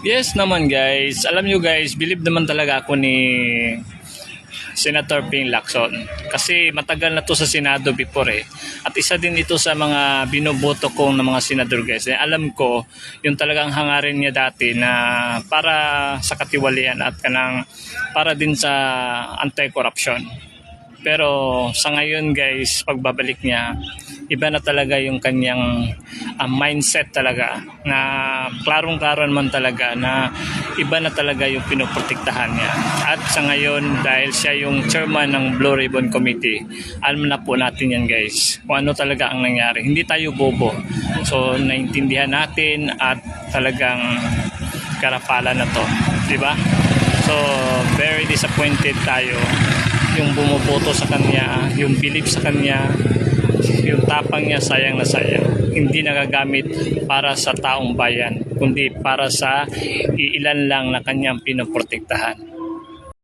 Yes naman guys. Alam nyo guys, believe naman talaga ako ni Senator Ping Lacson. Kasi matagal na to sa Senado before eh. At isa din ito sa mga binoboto kong ng mga senador guys. Alam ko yung talagang hangarin niya dati na para sa katiwalian at kanang para din sa anti-corruption. Pero sa ngayon guys, pagbabalik niya, iba na talaga yung kanyang mindset talaga na klarong-klaro naman talaga na iba na talaga yung pinoprotektahan niya. At sa ngayon, dahil siya yung chairman ng Blue Ribbon Committee, alam na po natin yan guys, kung ano talaga ang nangyari. Hindi tayo bobo. So, naintindihan natin at talagang karapalan na to. Diba? So, very disappointed tayo yung bumuboto sa kanya, yung belief sa kanya, yung tapang niya sayang na sayang. Hindi nagagamit para sa taong bayan, kundi para sa iilan lang na kanyang pinoprotektahan.